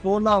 16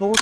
100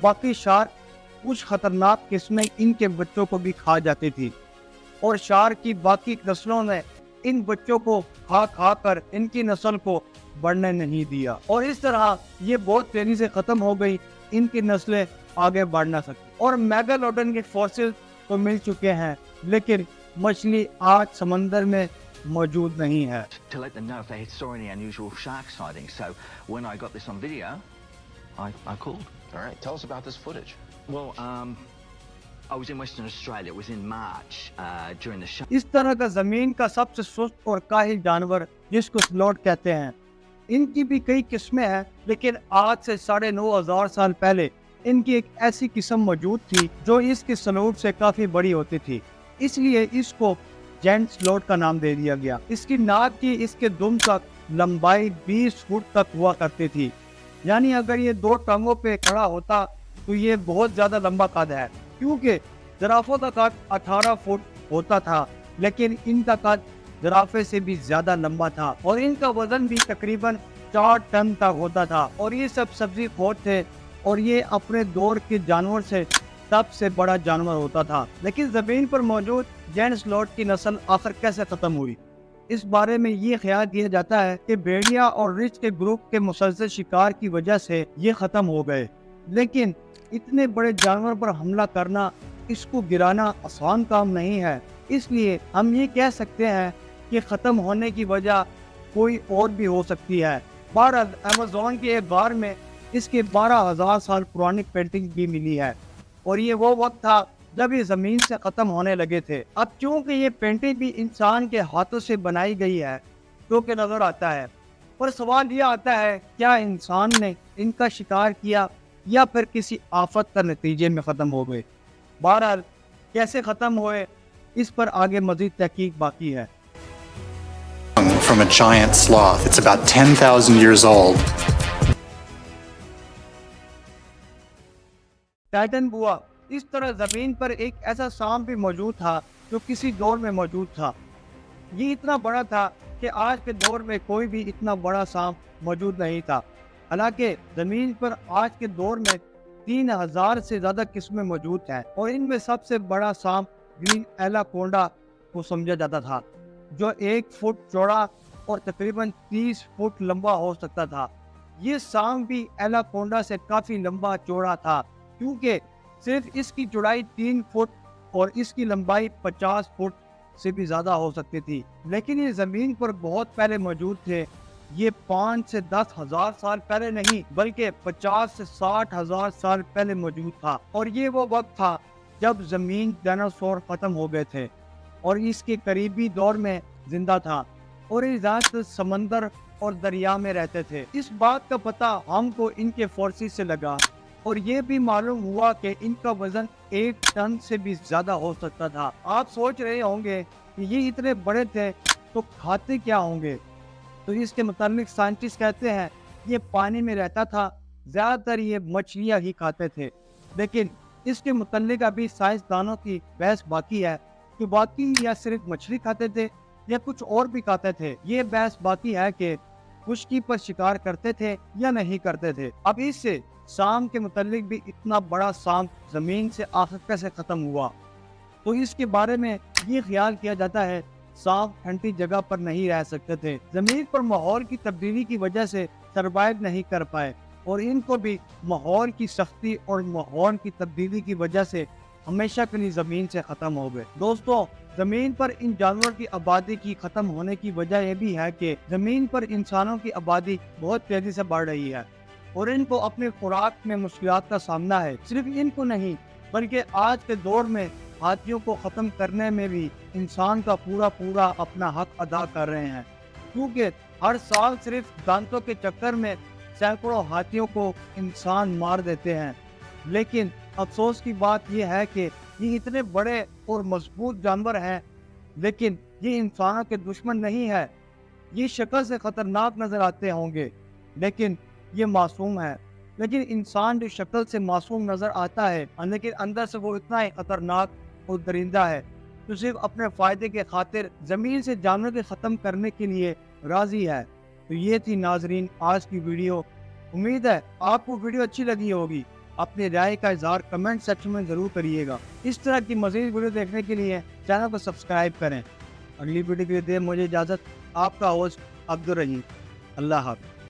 باقی شارک کچھ خطرناک قسمیں ان کے بچوں کو بھی کھا جاتی تھی اور شارک کی باقی نسلوں نے ان بچوں کو کھا کھا کر ان کی نسل کو بڑھنے نہیں دیا اور اس طرح یہ بہت تیزی سے ختم ہو گئی، ان کی نسلیں آگے بڑھ نہ سکتی اور میگالوڈن کے فوسل تو مل چکے ہیں لیکن مچھلی آج سمندر میں موجود نہیں ہے۔ To let them know if they saw any unusual shark sightings. So when I got this on video, I called. All right, tell us about this footage. Well, I was in Western Australia. It was in March during the shark. اس طرح کا زمین کا سب سے سست اور کاہل جانور جس کو سلوٹ کہتے ہیں، ان کی بھی کئی قسمیں ہیں لیکن آج سے 9,500 سال پہلے ان کی ایک ایسی قسم موجود تھی جو اس کے سلوٹ سے کافی بڑی ہوتی تھی، اس لیے اس کو جینٹ سلوٹ کا نام دے دیا گیا۔ اس کی ناک کی اس کے دم تک لمبائی 20 فٹ تک ہوا کرتی تھی، یعنی اگر یہ 2 ٹانگوں پہ کھڑا ہوتا تو یہ بہت زیادہ لمبا قد ہے، کیونکہ زرافوں کا قد 18 فٹ ہوتا تھا لیکن ان کا قد زرافے سے بھی زیادہ لمبا تھا اور ان کا وزن بھی تقریباً 4 ٹن تک ہوتا تھا اور یہ سب سبزی خور تھے اور یہ اپنے دور کے جانور سے سب سے بڑا جانور ہوتا تھا۔ لیکن زمین پر موجود جینٹ سلوٹ کی نسل آخر کیسے ختم ہوئی؟ اس بارے میں یہ خیال کیا جاتا ہے کہ بھیڑیا اور ریچھ کے گروپ کے مسلسل شکار کی وجہ سے یہ ختم ہو گئے، لیکن اتنے بڑے جانور پر حملہ کرنا، اس کو گرانا آسان کام نہیں ہے، اس لیے ہم یہ کہہ سکتے ہیں کہ ختم ہونے کی وجہ کوئی اور بھی ہو سکتی ہے۔ بہرحال ایمیزون کے ایک غار میں اس کے 12,000 سال پرانی پینٹنگ بھی ملی ہے اور یہ وہ وقت تھا جب یہ زمین سے ختم ہونے لگے تھے۔ اب چونکہ یہ پینٹنگ بھی انسان کے ہاتھوں سے بنائی گئی ہے جو کہ نظر آتا ہے، پر سوال یہ آتا ہے کیا انسان نے ان کا شکار کیا یا پھر کسی آفت کا نتیجے میں ختم ہو گئے؟ بہرحال کیسے ختم ہوئے اس پر آگے مزید تحقیق باقی ہے۔ From a giant sloth. It's about 10,000 years old. Titan بوا، اس طرح زمین پر ایک ایسا سانپ بھی موجود تھا جو کسی دور میں موجود تھا۔ یہ اتنا بڑا تھا کہ آج کے دور میں کوئی بھی اتنا بڑا سانپ موجود نہیں تھا، حالانکہ زمین پر آج کے دور میں 3,000 سے زیادہ قسمیں موجود ہیں اور ان میں سب سے بڑا سانپ گرین ایلاکونڈا کو سمجھا جاتا تھا جو 1 فٹ چوڑا اور تقریباً 30 فٹ لمبا ہو سکتا تھا۔ یہ سانپ بھی ایلاکونڈا سے کافی لمبا چوڑا تھا کیونکہ صرف اس کی چوڑائی 3 فٹ اور اس کی لمبائی 50 فٹ سے بھی زیادہ ہو سکتی تھی، لیکن یہ زمین پر بہت پہلے موجود تھے۔ یہ 5 سے 10,000 سال پہلے نہیں بلکہ 50 سے 60,000 سال پہلے موجود تھا اور یہ وہ وقت تھا جب زمین ڈائناسور ختم ہو گئے تھے اور اس کے قریبی دور میں زندہ تھا اور یہ زیادہ تر سمندر اور دریا میں رہتے تھے۔ اس بات کا پتہ ہم کو ان کے فورسی سے لگا اور یہ بھی معلوم ہوا کہ ان کا وزن 1 ٹن سے بھی زیادہ ہو سکتا تھا۔ آپ سوچ رہے ہوں گے کہ یہ اتنے بڑے تھے تو کھاتے کیا ہوں گے؟ تو اس کے متعلق سائنٹسٹ کہتے ہیں یہ پانی میں رہتا تھا، زیادہ تر یہ مچھلیاں ہی کھاتے تھے، لیکن اس کے متعلق ابھی سائنسدانوں کی بحث باقی ہے کہ باقی یا صرف مچھلی کھاتے تھے یا کچھ اور بھی کھاتے تھے۔ یہ بحث باقی ہے کہ خشکی پر شکار کرتے تھے یا نہیں کرتے تھے۔ اب اس سے سانپ کے متعلق بھی اتنا بڑا سانپ زمین سے آخر کیسے ختم ہوا؟ تو اس کے بارے میں یہ خیال کیا جاتا ہے سانپ ٹھنڈی جگہ پر نہیں رہ سکتے تھے، زمین پر ماحول کی تبدیلی کی وجہ سے سروائیو نہیں کر پائے اور ان کو بھی ماحول کی سختی اور ماحول کی تبدیلی کی وجہ سے ہمیشہ کے لیے زمین سے ختم ہو گئے۔ دوستو، زمین پر ان جانوروں کی آبادی کی ختم ہونے کی وجہ یہ بھی ہے کہ زمین پر انسانوں کی آبادی بہت تیزی سے بڑھ رہی ہے اور ان کو اپنے خوراک میں مشکلات کا سامنا ہے۔ صرف ان کو نہیں بلکہ آج کے دور میں ہاتھیوں کو ختم کرنے میں بھی انسان کا پورا اپنا حق ادا کر رہے ہیں، کیونکہ ہر سال صرف دانتوں کے چکر میں سینکڑوں ہاتھیوں کو انسان مار دیتے ہیں۔ لیکن افسوس کی بات یہ ہے کہ یہ اتنے بڑے اور مضبوط جانور ہیں لیکن یہ انسانوں کے دشمن نہیں ہے۔ یہ شکل سے خطرناک نظر آتے ہوں گے لیکن یہ معصوم ہے، لیکن انسان جو شکل سے معصوم نظر آتا ہے لیکن اندر سے وہ اتنا ہی خطرناک اور درندہ ہے تو صرف اپنے فائدے کے خاطر زمین سے جانور کے ختم کرنے کے لیے راضی ہے۔ تو یہ تھی ناظرین آج کی ویڈیو، امید ہے آپ کو ویڈیو اچھی لگی ہوگی۔ اپنی رائے کا اظہار کمنٹ سیکشن میں ضرور کریے گا۔ اس طرح کی مزید ویڈیو دیکھنے کے لیے چینل کو سبسکرائب کریں۔ اگلی ویڈیو کے لیے دیں مجھے اجازت، آپ کا ہوسٹ عبدالرحیم۔ اللہ حافظ۔